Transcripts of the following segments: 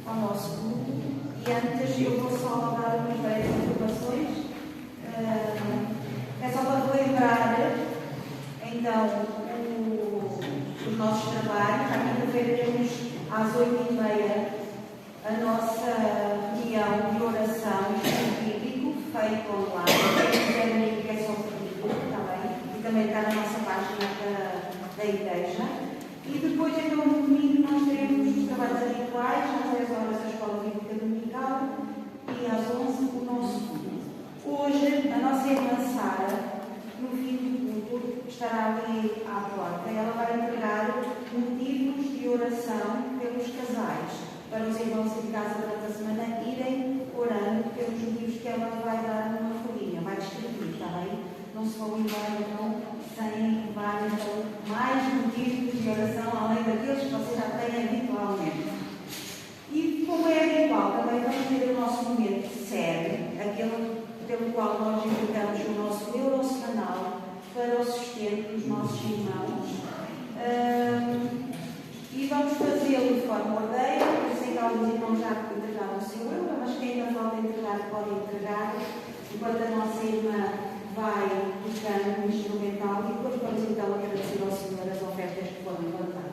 ao nosso grupo. E antes eu vou só dar umas breves informações. É só para relembrar, então, os nossos trabalhos. À quinta-feira temos às 8h30 a nossa reunião de oração bíblico feito online. Quem quiser unir, é só pedido, está bem? E também está na nossa página da igreja. E depois, então, no domingo, nós teremos os trabalhos habituais, às 10 horas a Escola Bíblica Dominical e às 11 o nosso culto. Hoje, a nossa irmã Sara, no fim do culto, estará ali à porta. Ela vai entregar motivos de oração pelos casais, para os irmãos em casa durante a semana irem orando pelos motivos que ela vai dar numa folhinha, vai distribuir, está bem? Não se vão embora então sem levar então, mais motivos de oração além daqueles que vocês já têm habitualmente. E como é habitual, também vamos ter o nosso momento de série, aquele pelo qual nós entregamos o nosso euro semanal para o sustento dos nossos irmãos. E vamos fazê-lo de forma ordeira. Eu sei que alguns irmãos já entregaram o seu euro, mas quem ainda falta entregar pode entregar, enquanto a nossa irmã vai tocando o instrumental, e depois vamos então agradecer ao Senhor as ofertas que foram levantadas.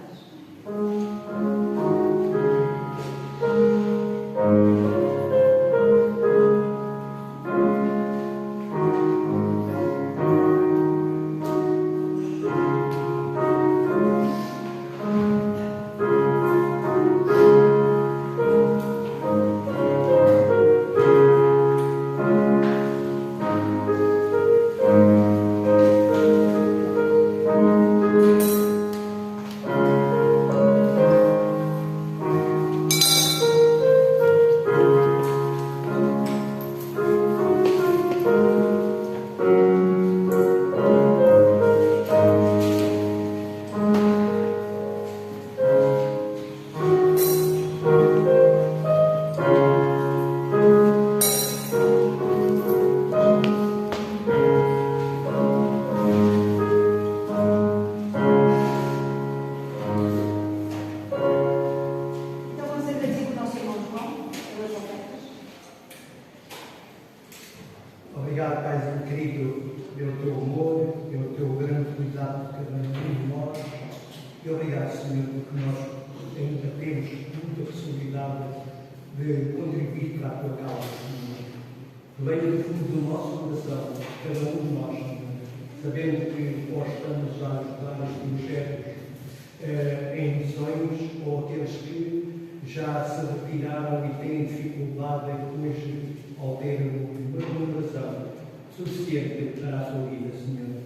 Suficiente para a sua vida, Senhor.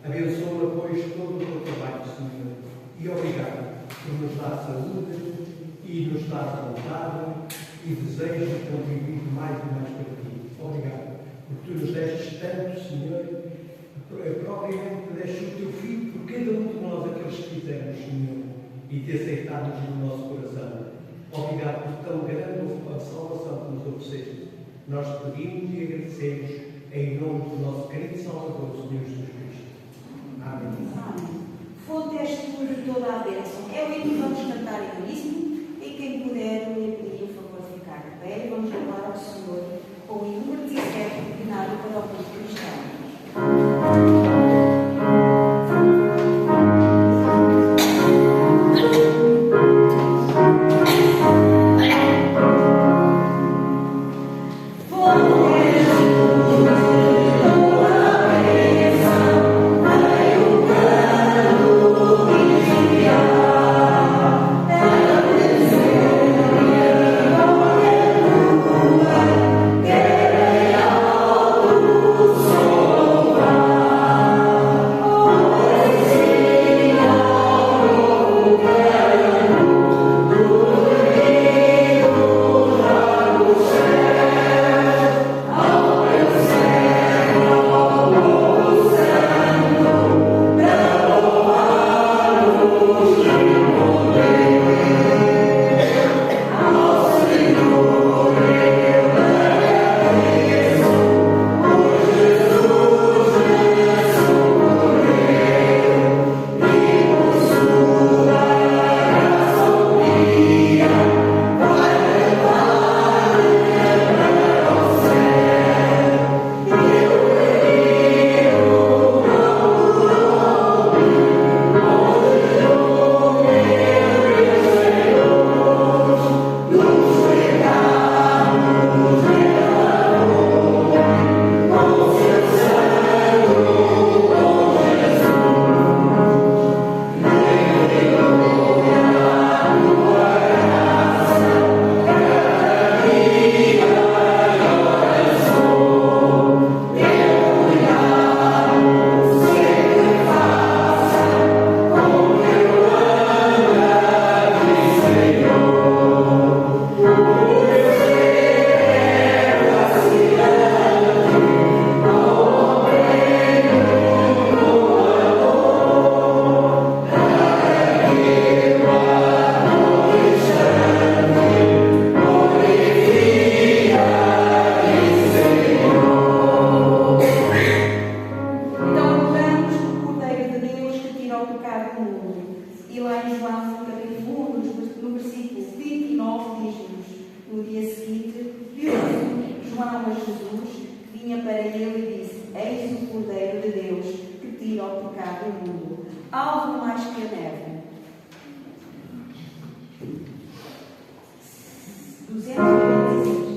Abençoa, pois, todo o teu trabalho, Senhor. E obrigado por nos dar saúde e nos dar vontade e desejo de contribuir mais e mais para ti. Obrigado, porque tu nos destes tanto, Senhor, propriamente deste o teu Filho por cada um de nós, aqueles que fizemos, Senhor, e te aceitamos no nosso coração. Obrigado por tão grande a salvação que nos ofereceste. Nós te pedimos e agradecemos em nome do nosso querido Salvador, Senhor Jesus Cristo. Amém. Amém. Fonte és tu de toda a bênção. É o hino que vamos cantar em uníssono, e quem puder, eu lhe pedir o favor de ficar de pé e vamos louvar ao Senhor com o hino número 17, inclinado para o povo cristão. Yeah. do mundo, algo mais que a neve. 246.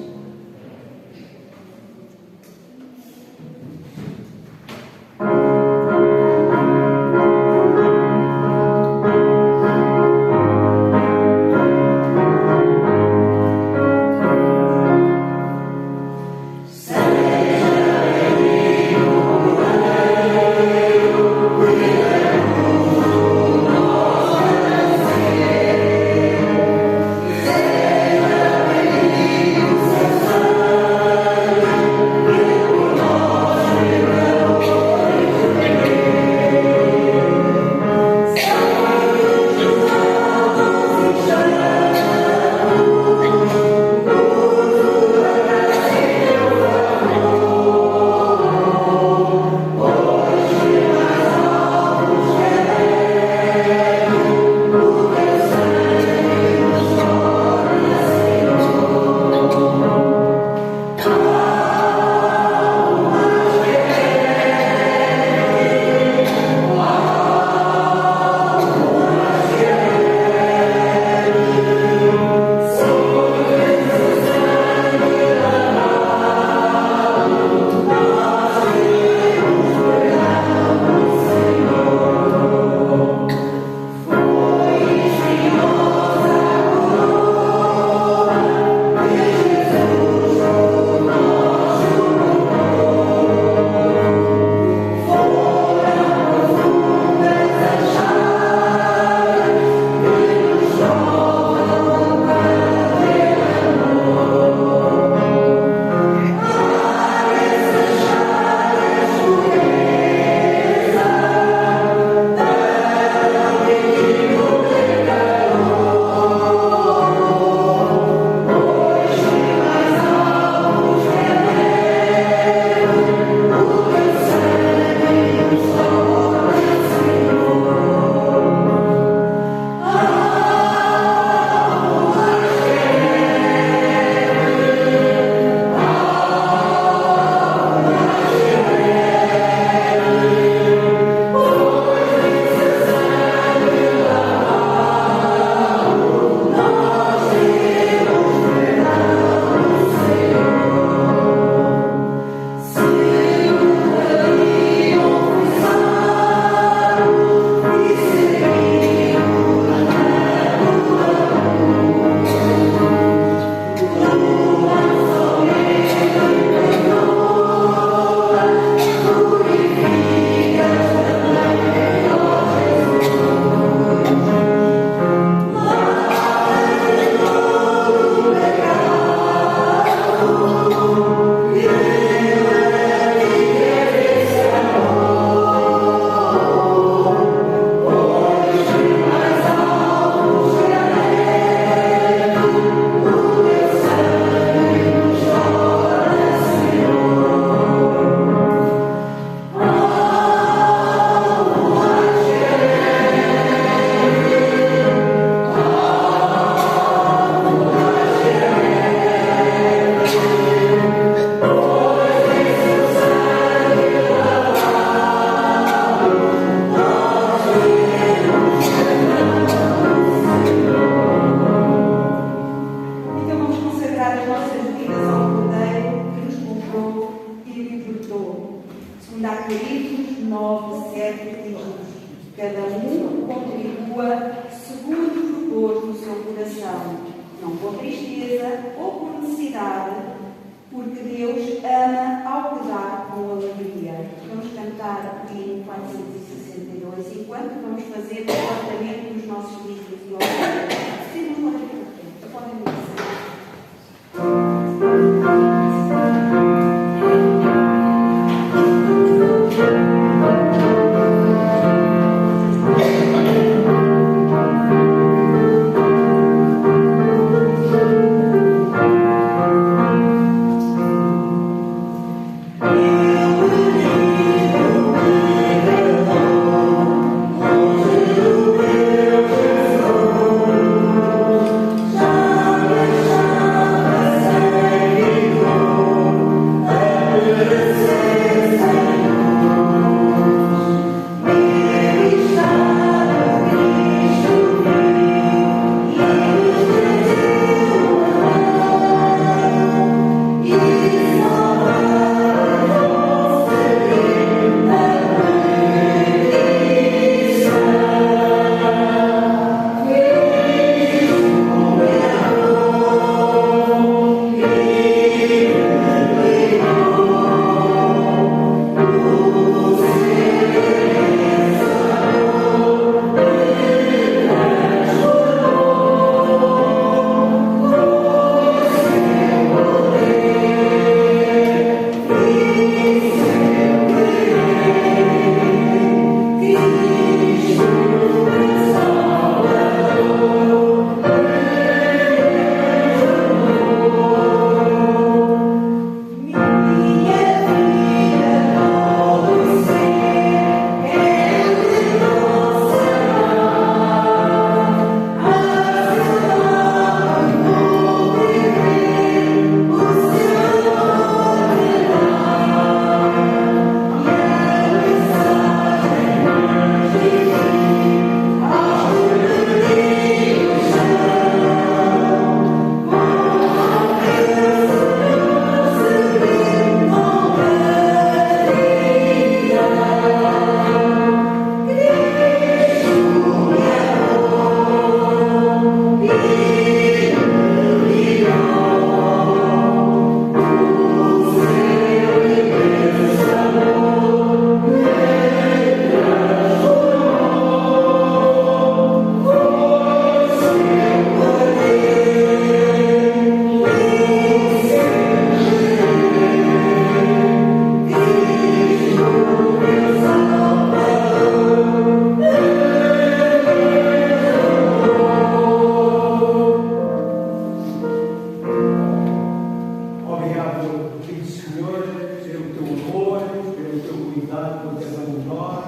responsabilidade por cada um de nós.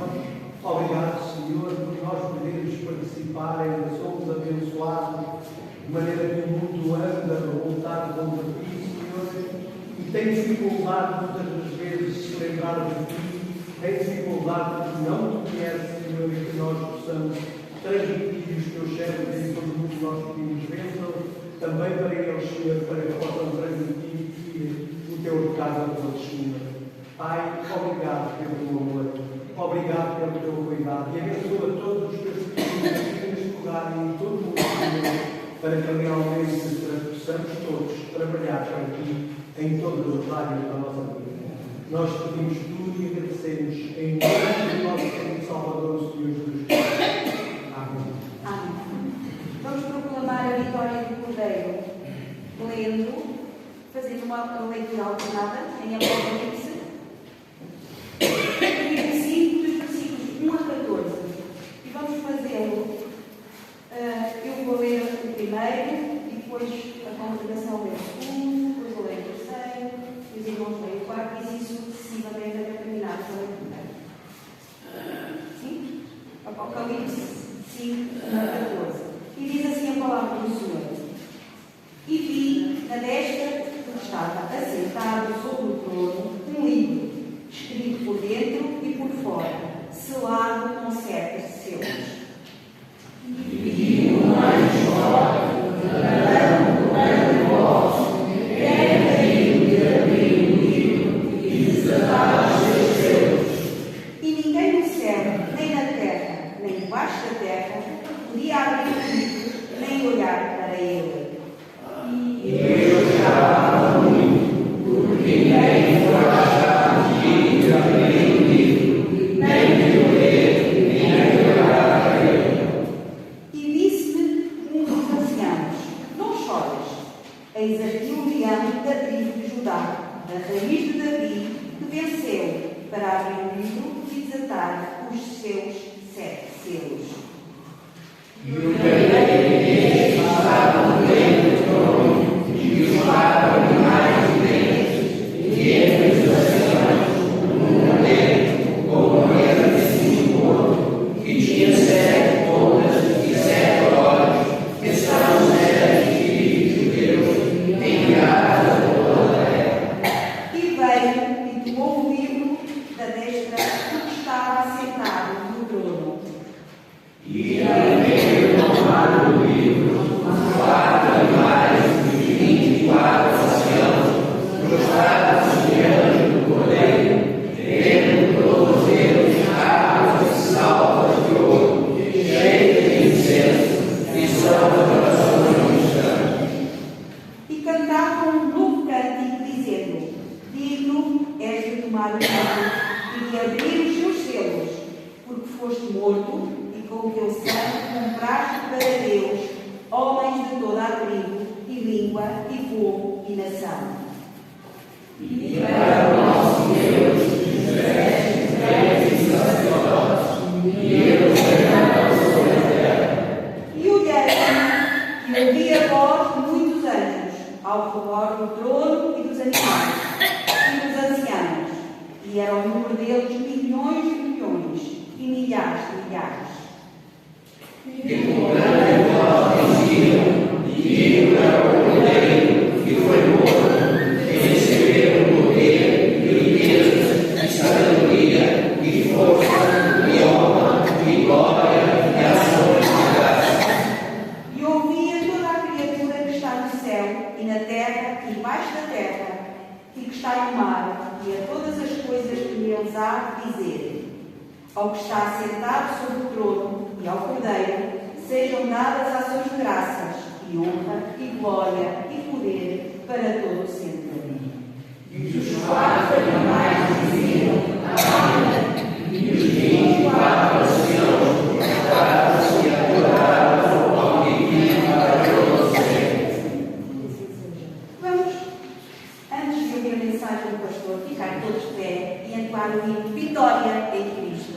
Obrigado, Senhor, por nós podermos participar, ainda somos abençoados de maneira que o mundo anda revoltado contra ti, Senhor, e tem dificuldade muitas das vezes de se lembrar de ti, tem dificuldade de não te conhecer, Senhor, e que nós possamos transmitir os teus servos em todo o mundo que nós pedimos bênção, também para eles, Senhor, para que possam transmitir o teu recado a todos, Senhor. Pai, obrigado pelo teu amor, obrigado pelo teu cuidado e abençoa todos os teus filhos aqui neste lugar e em todo o mundo, Senhor, para que realmente possamos todos trabalhar para ti em todas as áreas da nossa vida. Nós pedimos tudo e agradecemos em nome do nosso Senhor e Salvador, o Senhor Jesus Cristo. Amém. Amém. Vamos proclamar a vitória do Cordeiro, fazendo uma leitura alternada em Apocalipse, capítulo 5, dos versículos 1 a 14. E vamos fazê-lo. Eu vou ler o primeiro, e depois a congregação lê o segundo, depois eu leio o terceiro, e os irmãos leem o quarto, e assim sucessivamente até terminar a leitura. Sim? Apocalipse 5, 1 a 14. E diz assim a palavra do Senhor: E vi na destra do que estava assentado sobre o trono um livro, escrito por dentro e por fora, selado com 7 selos. E vi um anjo forte, bradando grande voz, era digno de abrir o livro e desatar os seus selos. E ninguém no céu, nem na terra, nem debaixo da terra, podia abrir o livro, nem olhar para ele. E eu chorava muito, porque ninguém foi achado digno de abrir o livro, nem de ler, nem de olhar para ele. E disse-me um dos anciãos: Não chores, eis aqui o leão da tribo de Judá, da raiz de Davi, que venceu para abrir o livro e desatar os seus 7 selos. E o rei estava no meio do trono, e os 4 animais viventes, e entre os anciãos, um cordeiro, como era de 5 corpos, que tinha 7 pontas e 7 olhos, que são os 7 Espíritos de Deus, enviados a toda a terra. E veio e tomou o livro da destra do que estava assentado no trono. E veio tomar o livro, os 4 animais e 24 anciãos, prostrados diante do Cordeiro, tendo todos eles armas e salvas de ouro, cheias de incenso, e são adorações dos santos. E cantavam um novo cântico, dizendo: Digno és de tomar o livro e de abrir os seus selos, porque foste morto, e com o teu sangue compraste para Deus homens de toda a tribo, e língua, e povo, e nação. E para o nosso Deus fizeste reis e sacerdotes, e eles reinaram sobre a terra. E olhei, e ouvi a voz de muitos anjos, ao redor do trono e dos animais, e dos anciãos, e era o número deles milhões de milhões, e milhares de milhares. E com grande voz diziam: Digno é o Cordeiro que foi morto, que recebeu o poder, e riqueza, e sabedoria, e força, e honra, e glória, e ações de graça. E ouvia toda a criatura que está no céu, e na terra, e debaixo da terra, e que está no mar, e a todas as coisas que neles há de dizer: Ao que está assentado sobre o trono e ao Cordeiro, sejam dadas ações de graças, e honra, e glória, e poder, para todo sempre. E os 4 animais diziam: Amém. E os 24 anciãos prostraram-se e adoraram ao que vive para todo sempre. Vamos, antes de ouvir a mensagem do pastor, ficar todos de pé e entoar o hino Vitória em Cristo.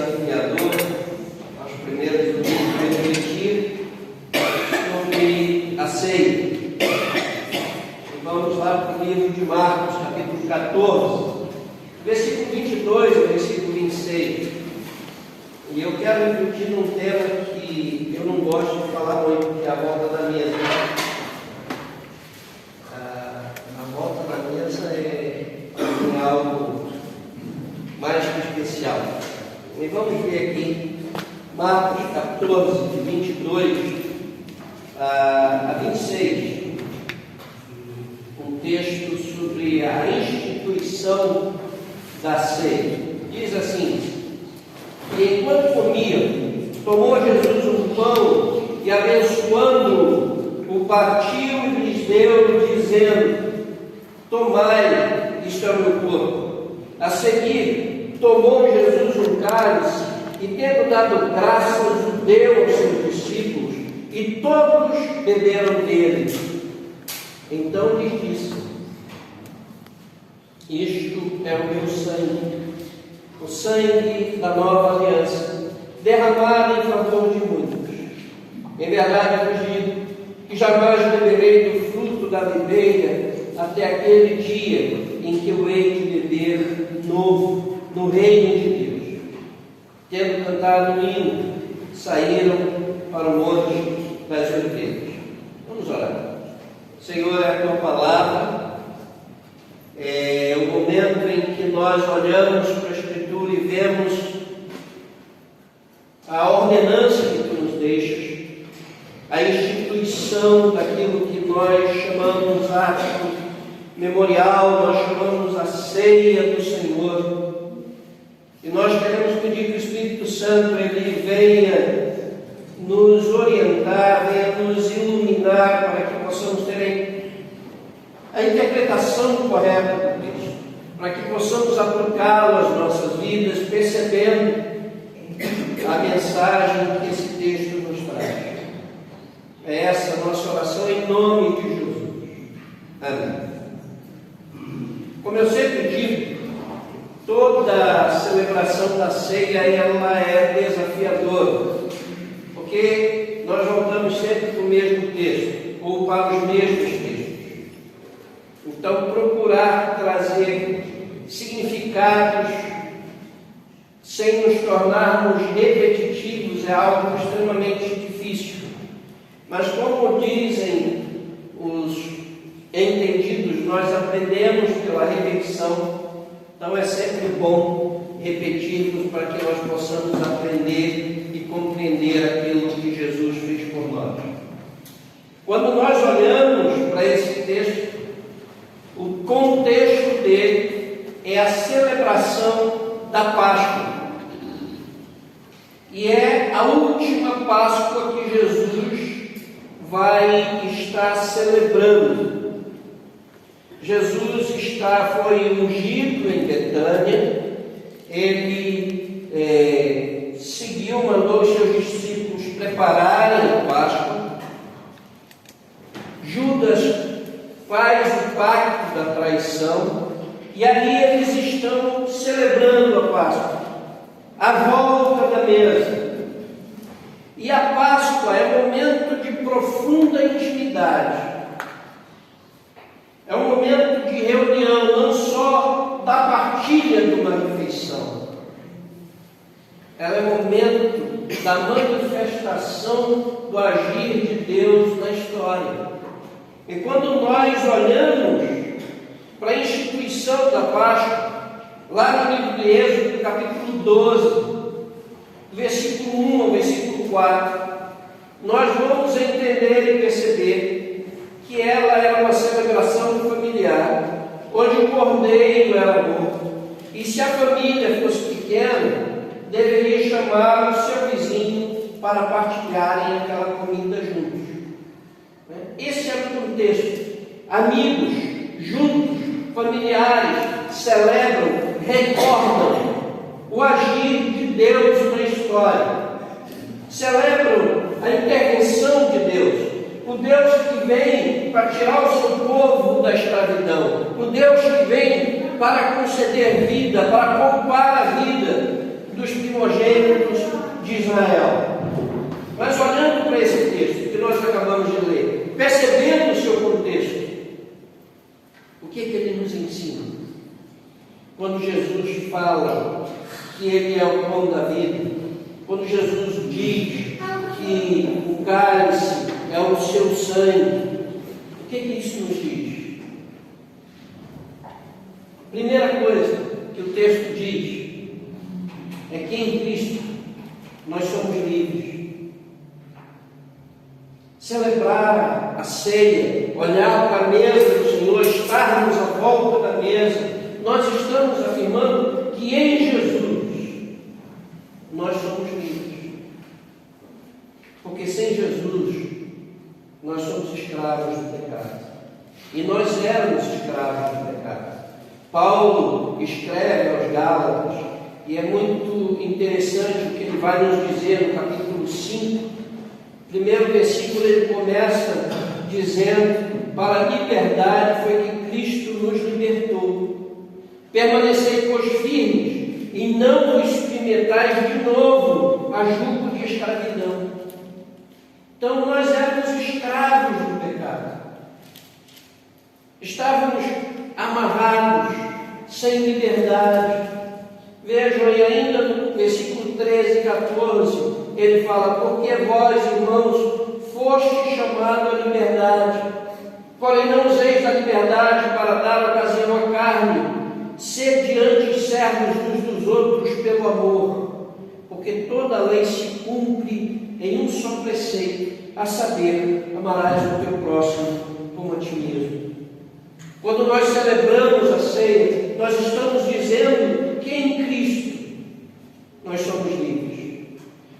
desafiador. Acho primeiro eu vou refletir sobre a ceia. E vamos lá para o livro de Marcos, capítulo 14, versículo 22 ao versículo 26. E eu quero refletir num tema que eu não gosto de falar muito, que é a volta da mesa. A volta da mesa é algo mais que especial. E vamos ver aqui, Marcos 14, de 22 a 26, um texto sobre a instituição da ceia. Diz assim: e enquanto comiam, tomou Jesus um pão e, abençoando-o, o partiu e lhes deu, dizendo: tomai, isto é o meu corpo. A seguir, tomou Jesus um cálice e, tendo dado graças, o deu aos seus discípulos, e todos beberam dele. Então lhes disse: isto é o meu sangue, o sangue da nova aliança, derramado em favor de muitos. Em verdade vos digo que jamais beberei do fruto da videira até aquele dia em que eu hei de beber novo no reino de Deus. Tendo cantado um hino, saíram para o monte das oliveiras. Vamos orar. Senhor, é a tua palavra. É o momento em que nós olhamos para a Escritura e vemos a ordenança que tu nos deixas, a instituição daquilo que nós chamamos ato memorial, nós chamamos a ceia do Senhor. E nós queremos pedir que o Espírito Santo ele venha nos orientar, venha nos iluminar para que possamos ter a interpretação correta do texto, para que possamos aplicá-lo às nossas vidas, percebendo a mensagem que esse texto nos traz. É essa a nossa oração em nome de Jesus. Amém. Como eu sempre digo, toda celebração da ceia ela é desafiadora, porque nós voltamos sempre para o mesmo texto, ou para os mesmos textos. Então, procurar trazer significados sem nos tornarmos repetitivos é algo extremamente difícil. Mas, como dizem os entendidos, nós aprendemos pela repetição. Então, é sempre bom repetirmos para que nós possamos aprender e compreender aquilo que Jesus fez por nós. Quando nós olhamos para esse texto, o contexto dele é a celebração da Páscoa. E é a última Páscoa que Jesus vai estar celebrando. Jesus foi ungido em Betânia, ele mandou os seus discípulos prepararem a Páscoa. Judas faz o pacto da traição, e ali eles estão celebrando a Páscoa, a volta da mesa. E a Páscoa é um momento de profunda intimidade, é um momento de reunião, não só da partilha de uma refeição, ela é um momento da manifestação do agir de Deus na história. E quando nós olhamos para a instituição da Páscoa, lá no livro de Êxodo, capítulo 12, versículo 1 ao versículo 4, nós vamos entender e perceber que ela era uma celebração familiar, onde o cordeiro era morto, e se a família fosse pequena, deveria chamar o seu vizinho para partilharem aquela comida juntos. Esse é o contexto. Amigos, juntos, familiares, celebram, recordam o agir de Deus na história, celebram a intervenção de Deus, o Deus que vem para tirar o seu povo da escravidão, o Deus que vem para conceder vida, para poupar a vida dos primogênitos de Israel. Mas olhando para esse texto que nós acabamos de ler, percebendo o seu contexto, o que ele nos ensina? Quando Jesus fala que Ele é o pão da vida, quando Jesus diz que o cálice é o seu sangue, o que isso nos diz? Primeira coisa que o texto diz é que em Cristo nós somos livres. Celebrar a ceia, olhar para a mesa do Senhor, estarmos à volta da mesa, nós estamos afirmando que em Jesus nós somos livres. Porque sem Jesus nós somos escravos do pecado. E nós éramos escravos do pecado. Paulo escreve aos Gálatas, e é muito interessante o que ele vai nos dizer no capítulo 5. Primeiro versículo ele começa dizendo: para a liberdade foi que Cristo nos libertou. Permanecei, pois, firmes, e não vos submetais de novo a jugo de escravidão. Então nós éramos escravos do pecado. Estávamos amarrados, sem liberdade. Vejam, e ainda no versículo 13 e 14, ele fala: porque vós, irmãos, fostes chamados à liberdade, porém não useis da liberdade para dar ocasião à carne, sede antes servos uns dos outros pelo amor, porque toda a lei se cumpre em um só preceito, a saber, amarás o teu próximo como a ti mesmo. Quando nós celebramos a ceia, nós estamos dizendo que em Cristo nós somos livres.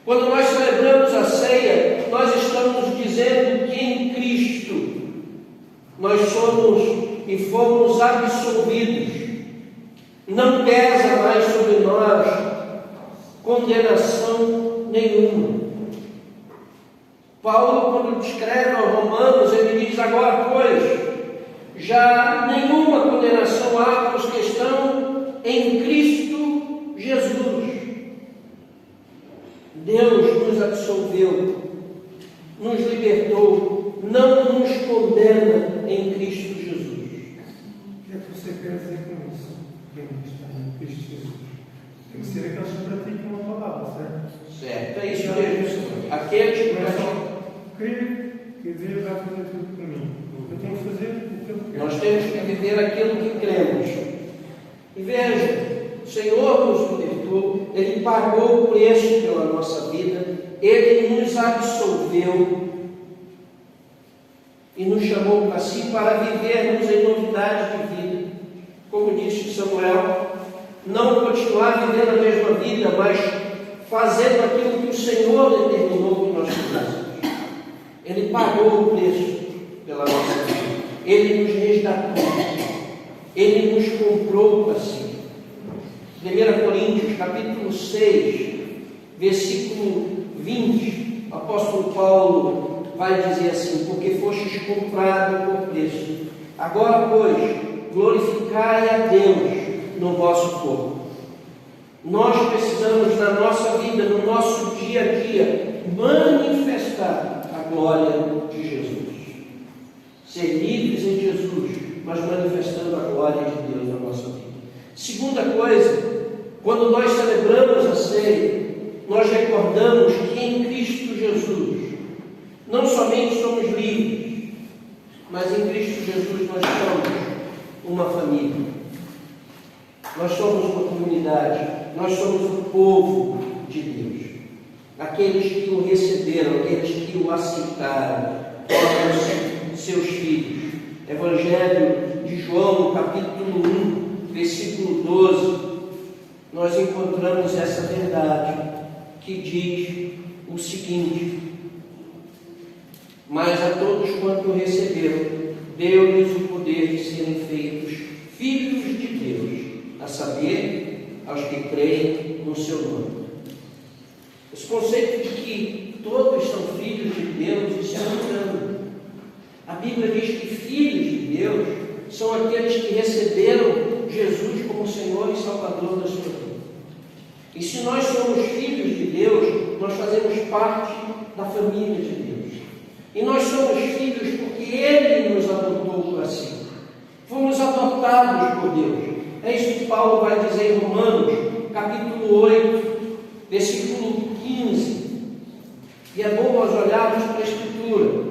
Quando nós celebramos a ceia, nós estamos dizendo que em Cristo nós somos e fomos absolvidos. Não pesa mais sobre nós condenação nenhuma. Paulo, quando escreve aos Romanos, ele diz: agora, pois, já nenhuma condenação há para os que estão em Cristo Jesus. Deus nos absolveu, nos libertou, não nos condena em Cristo Jesus. O que é que você quer dizer com isso? Quem está em Cristo Jesus? Tem que ser aqueles que praticam a palavra, certo? Certo, é isso mesmo. Aqueles que praticam. Crer que Deus vai fazer tudo por mim. Eu tenho que fazer o que eu quero. Nós temos que viver aquilo que cremos. E veja, o Senhor nos libertou, Ele pagou o preço pela nossa vida, Ele nos absolveu e nos chamou para si para vivermos em novidade de vida. Como disse Samuel, não continuar vivendo a mesma vida, mas fazendo aquilo que o Senhor determinou que nós fizéssemos. Ele pagou o preço pela nossa vida, Ele nos resgatou, Ele nos comprou para si. 1 Coríntios, capítulo 6, versículo 20, o apóstolo Paulo vai dizer assim: porque fostes comprado por preço. Agora, pois, glorificai a Deus no vosso corpo. Nós precisamos, na nossa vida, no nosso dia a dia, manifestar a glória de Jesus. Ser livres em Jesus, mas manifestando a glória de Deus na nossa vida. Segunda coisa, quando nós celebramos a ceia, nós recordamos que em Cristo Jesus não somente somos livres, mas em Cristo Jesus nós somos uma família, nós somos uma comunidade, nós somos o povo de Deus, aqueles que o receberam, aqueles que o aceitaram, como seus filhos. Evangelho de João, capítulo 1, versículo 12, nós encontramos essa verdade que diz o seguinte: mas a todos quanto receberam, deu-lhes o poder de serem feitos filhos de Deus, a saber, aos que creem no seu nome. Esse conceito de que todos são filhos de Deus, isso é um engano. A Bíblia diz que filhos de Deus são aqueles que receberam Jesus como Senhor e Salvador da sua vida. E se nós somos filhos de Deus, nós fazemos parte da família de Deus. E nós somos filhos porque Ele nos adotou para si. Fomos adotados por Deus. É isso que Paulo vai dizer em Romanos, capítulo 8, versículo 15. E é bom nós olharmos para a Escritura,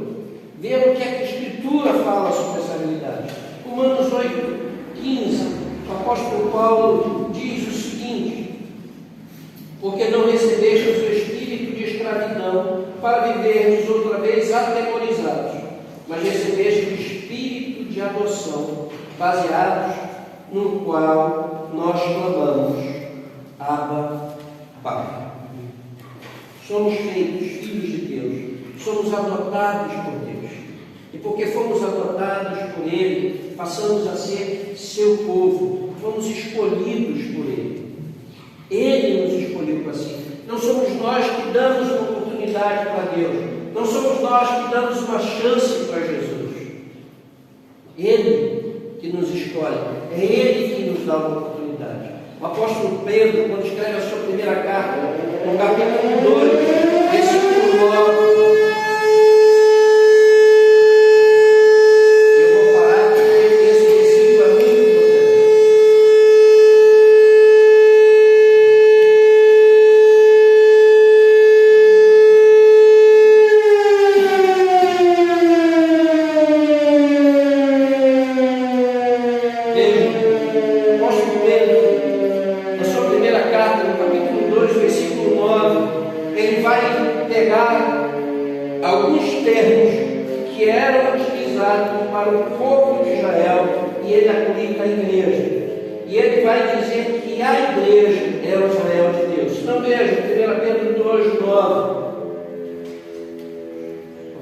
ver o que a Escritura fala sobre essa realidade. Romanos 8, 15, o apóstolo Paulo diz o seguinte: porque não recebestes o espírito de escravidão para vivermos outra vez atemorizados, mas recebestes o espírito de adoção, baseados no qual nós clamamos, Abba, Pai. Somos feitos filhos de Deus, somos adotados por Deus. E porque fomos adotados por Ele, passamos a ser seu povo, fomos escolhidos por Ele. Ele nos escolheu para si. Não somos nós que damos uma oportunidade para Deus, não somos nós que damos uma chance para Jesus. Ele que nos escolhe, é Ele que nos dá uma oportunidade. O apóstolo Pedro, quando escreve a sua primeira carta, no capítulo 2, versículo 9, eu vou parar porque esse versículo é muito importante. Veja, o apóstolo Pedro, na sua primeira carta, no capítulo 2, versículo 9, ele vai pegar alguns termos que eram utilizados para o povo de Israel e ele aplica à igreja. E ele vai dizer que a igreja é o Israel de Deus. Então veja, 1 Pedro 2, 9.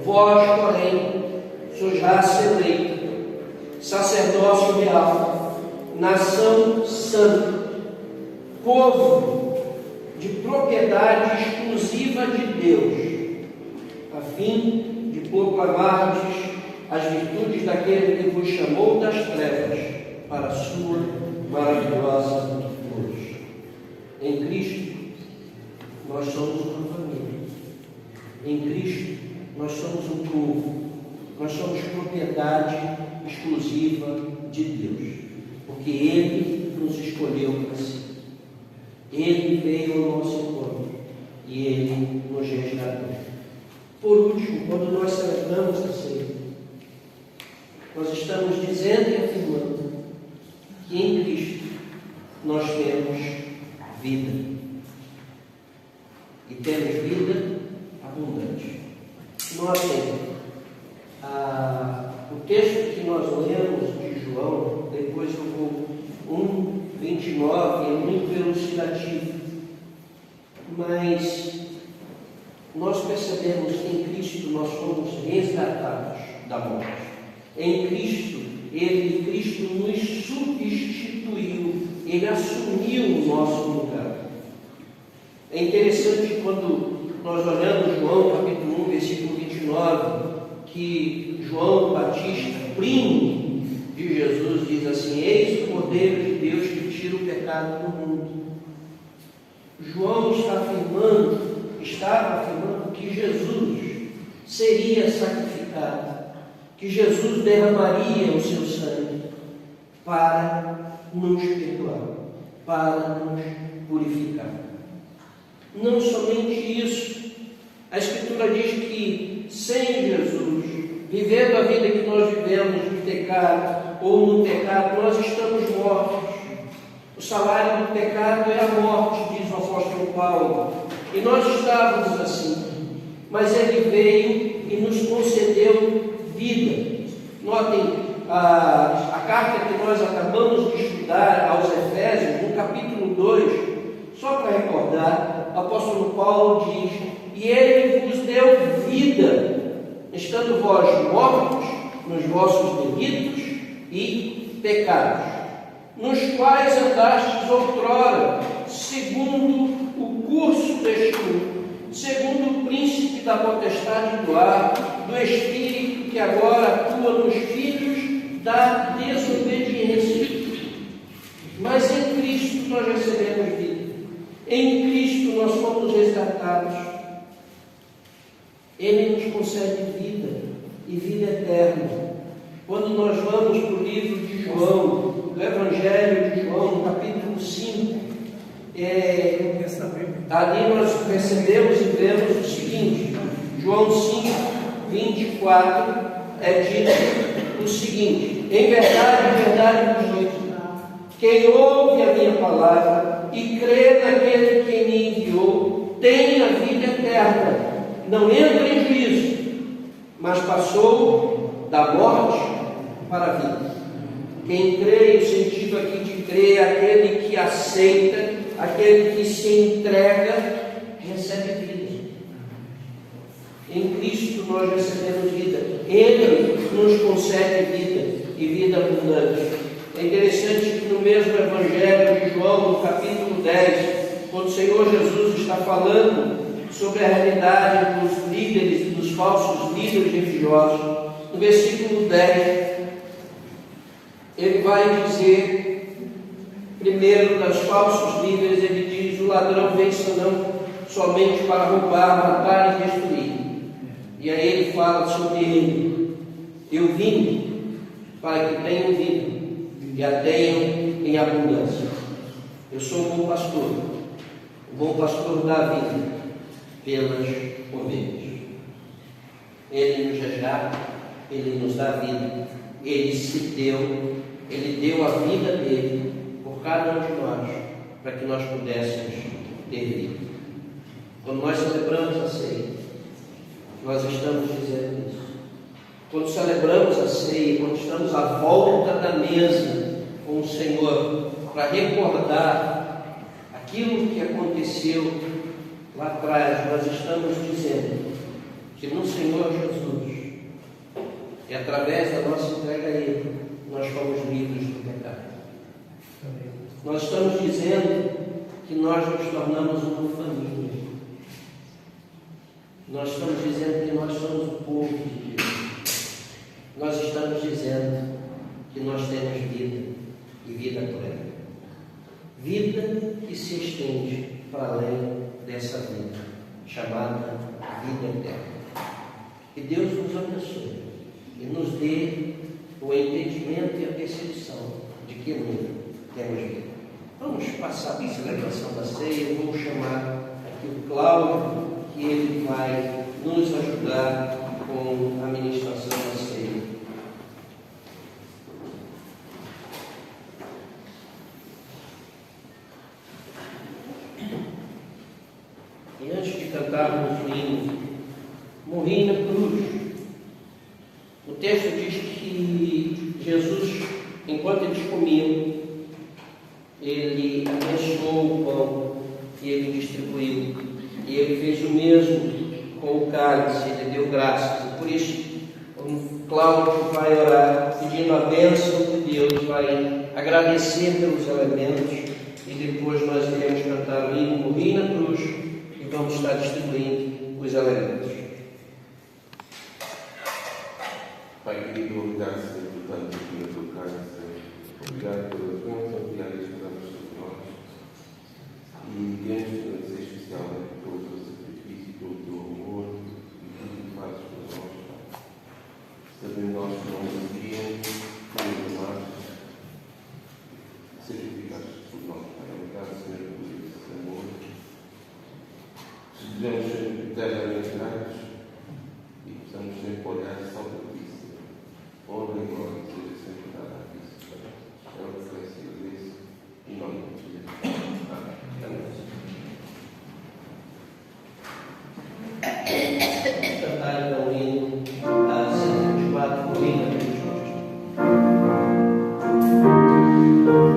Vós, porém, sois raça eleita, sacerdócio real, nação santa, povo de propriedade exclusiva de Deus, a fim de proclamardes as virtudes daquele que vos chamou das trevas para a sua maravilhosa luz. Em Cristo, nós somos uma família. Em Cristo, nós somos um povo. Nós somos propriedade exclusiva de Deus, porque Ele nos escolheu para si. Ele veio ao nosso encontro e Ele nos resgatou. Por último, quando nós celebramos a ceia, nós estamos dizendo e afirmando que em Cristo nós temos vida. E temos vida abundante. Notem, o texto que nós lemos de João, depois eu vou 1:29, é muito elucidativo, mas nós percebemos que em Cristo nós fomos resgatados da morte. Em Cristo, Cristo nos substituiu, Ele assumiu o nosso lugar. É interessante quando nós olhamos João capítulo 1, versículo 29, que João Batista, primo de Jesus, diz assim: eis o Cordeiro de Deus que tira o pecado do mundo. João estava afirmando que Jesus seria sacrificado, que Jesus derramaria o seu sangue para nos perdoar, para nos purificar. Não somente isso, a Escritura diz que sem Jesus, vivendo a vida que nós vivemos no pecado ou no pecado, nós estamos mortos. O salário do pecado é a morte, diz o apóstolo Paulo, e nós estávamos assim, mas Ele veio e nos concedeu vida. Notem a carta que nós acabamos de estudar aos Efésios, no capítulo 2, só para recordar, o apóstolo Paulo diz: e Ele vos deu vida, estando vós mortos nos vossos delitos e pecados, nos quais andastes outrora, segundo o curso deste mundo, segundo o príncipe da potestade do ar, do espírito que agora atua nos filhos da desobediência. Mas em Cristo nós recebemos vida. Em pecados. Ele nos concede vida e vida eterna. Quando nós vamos para o livro de João, do Evangelho de João, no capítulo 5, ali nós percebemos e vemos o seguinte: João 5, 24, é dito o seguinte: em verdade vos digo, quem ouve a minha palavra e crê naquele que me enviou, tem a vida eterna, não entra em juízo, mas passou da morte para a vida. Quem crê, o sentido aqui de crer, é aquele que aceita, aquele que se entrega, recebe vida. Em Cristo nós recebemos vida. Ele nos concede vida e vida abundante. É interessante que no mesmo Evangelho de João, no capítulo 10, quando o Senhor Jesus está falando sobre a realidade dos líderes e dos falsos líderes religiosos, no versículo 10, ele vai dizer, primeiro, das falsos líderes, ele diz: o ladrão vem senão somente para roubar, matar e destruir. E aí ele fala sobre ele: eu vim para que tenham vida e a tenham em abundância. Eu sou o bom pastor dá vida pelas ovelhas. Ele nos resgata, ele nos dá vida, ele deu a vida dele por cada um de nós, para que nós pudéssemos ter vida. Quando nós celebramos a ceia, nós estamos dizendo isso. Quando celebramos a ceia, quando estamos à volta da mesa com o Senhor, para recordar aquilo que aconteceu lá atrás, nós estamos dizendo que no Senhor Jesus, e através da nossa entrega a Ele, nós fomos livres do pecado. Nós estamos dizendo que nós nos tornamos uma família. Nós estamos dizendo que nós somos o povo de Deus. Nós estamos dizendo que nós temos vida e vida plena. Vida que se estende para além dessa vida, chamada vida eterna. Que Deus nos abençoe e nos dê o entendimento e a percepção de que nele temos vida. Vamos passar para a celebração da ceia. Eu vou chamar aqui o Cláudio, que ele vai nos ajudar com a ministração da ceia. E antes de cantarmos o hino, morri na cruz, o texto diz que Jesus, enquanto eles comiam, ele abençoou o pão e ele distribuiu. E ele fez o mesmo com o cálice, ele deu graças. E por isso, o Cláudio vai orar, pedindo a bênção de Deus, vai agradecer pelos elementos, e depois nós iremos cantar o hino Morri na Cruz, e vamos estar distribuindo os elementos. Pai querido, obrigado, Senhor, por tanto aqui na tua casa, Senhor. Obrigado pelas bênçãos diárias que damos sobre nós. E diante de uma desejo especial, pelo teu sacrifício, pelo teu amor e tudo que fazes por nós, Pai. Sabendo nós que não conseguimos, nos amaste, sacrificaste por nós, Pai. Obrigado, Senhor, por esse amor. Desejamos ser eternamente gratos e possamos sempre olhar só para ti, Senhor. Honra e glória seja sempre dada a ti, Senhor. É o que foi sido isso, em nome de Jesus. Cantar então o hino a 124, o hino da cruz. Oh,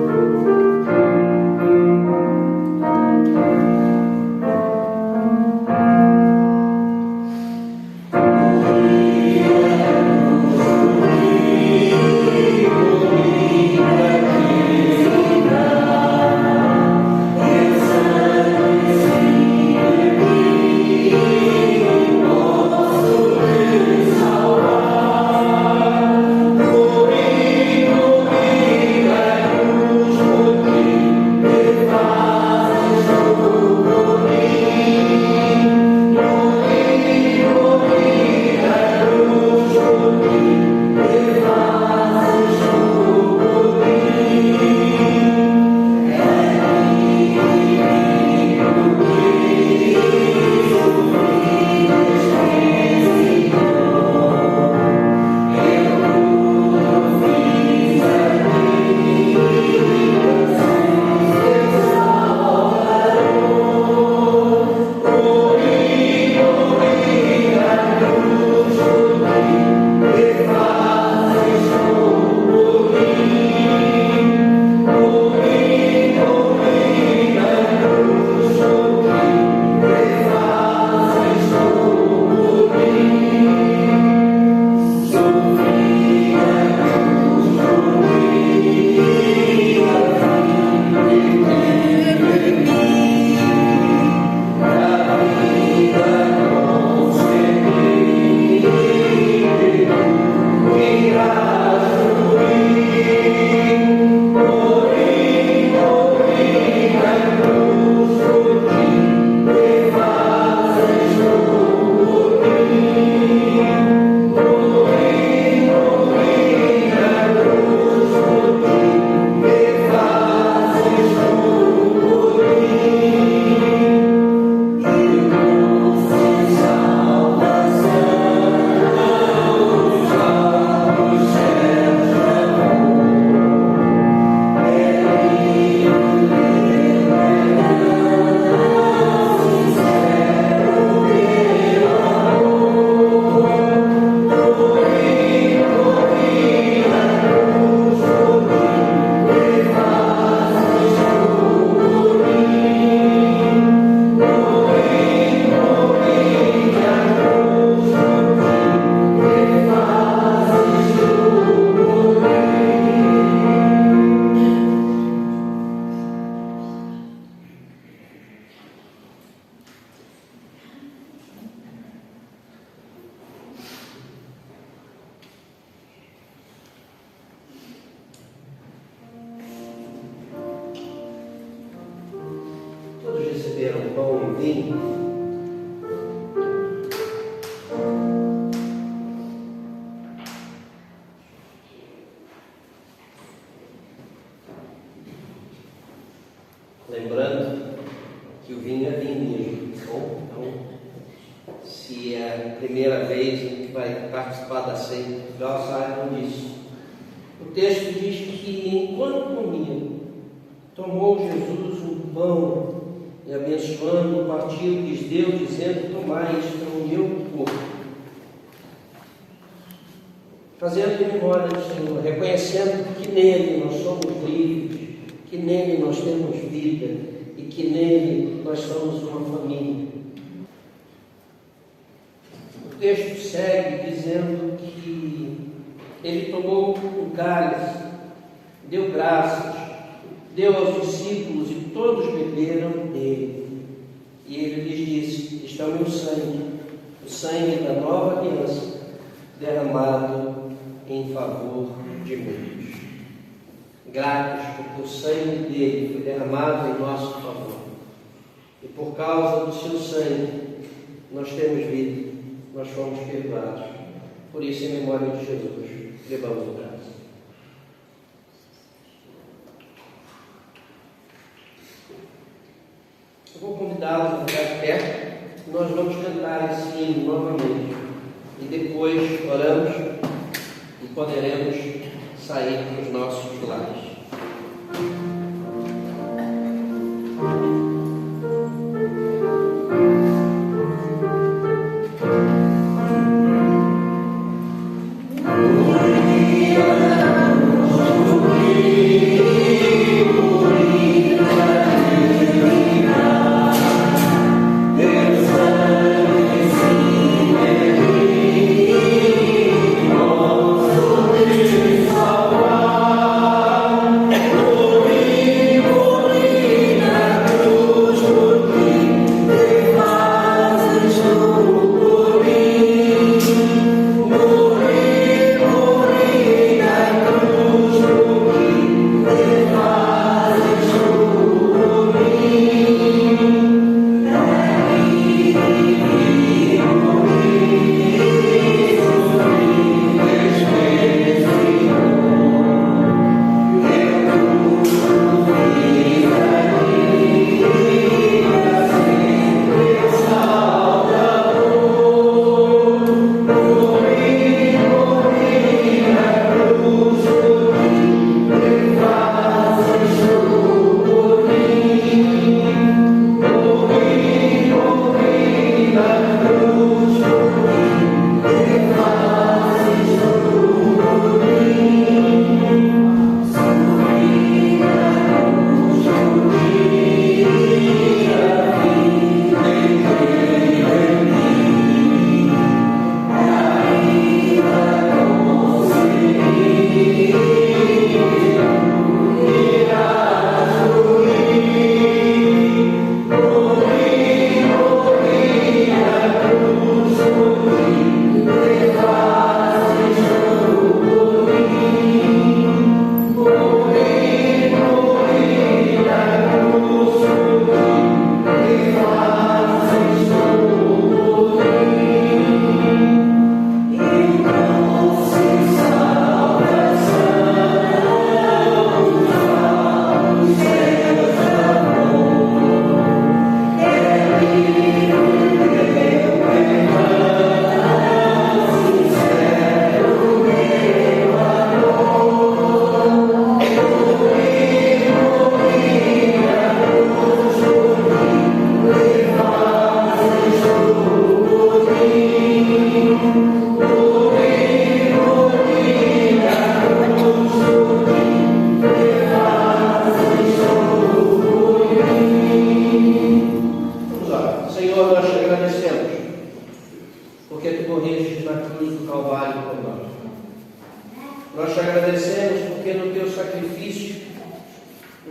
receberam pão e vinho, lembrando que o vinho é vinho mesmo. Então, se é a primeira vez que vai participar da ceia, já saibam disso. O texto diz que enquanto comiam, tomou Jesus um pão e, abençoando, partiu e lhes deu, dizendo: tomai, isto é o meu corpo. Fazendo memória do Senhor, reconhecendo que nele nós somos livres, que nele nós temos vida e que nele nós somos uma família. O texto segue dizendo que ele tomou um cálice, deu graças, deu aos discípulos e todos beberam dele. E ele lhes disse: este é o meu sangue, o sangue da nova aliança, derramado em favor de muitos. Gratos porque o sangue dele foi derramado em nosso favor. E por causa do seu sangue, nós temos vida, nós fomos perdoados. Por isso, em memória de Jesus, levamos o braço. Eu vou convidá-los a ficar de pé. Nós vamos cantar esse hino novamente. E depois oramos e poderemos sair para os nossos lares.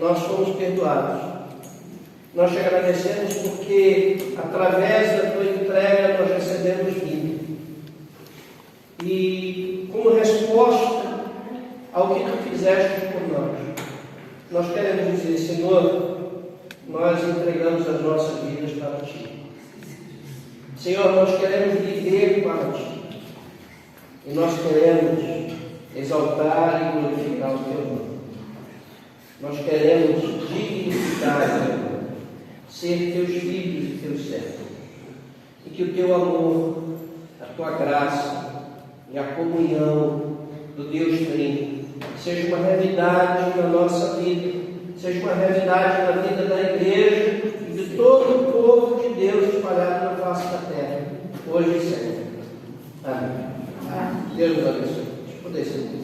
nós fomos perdoados. Nós te agradecemos porque, através da tua entrega, nós recebemos vida. E, como resposta ao que tu fizeste por nós, nós queremos dizer: Senhor, nós entregamos as nossas vidas para Ti. Senhor, nós queremos viver para Ti. E nós queremos exaltar e glorificar o Teu nome. Nós queremos dignificar, Senhor, ser Teus filhos e Teus servos. E que o Teu amor, a Tua graça e a comunhão do Deus Trino seja uma realidade na nossa vida, seja uma realidade na vida da igreja e de todo o povo de Deus espalhado na face da terra, hoje e sempre. Amém. Deus nos abençoe. Deixa eu poder ser.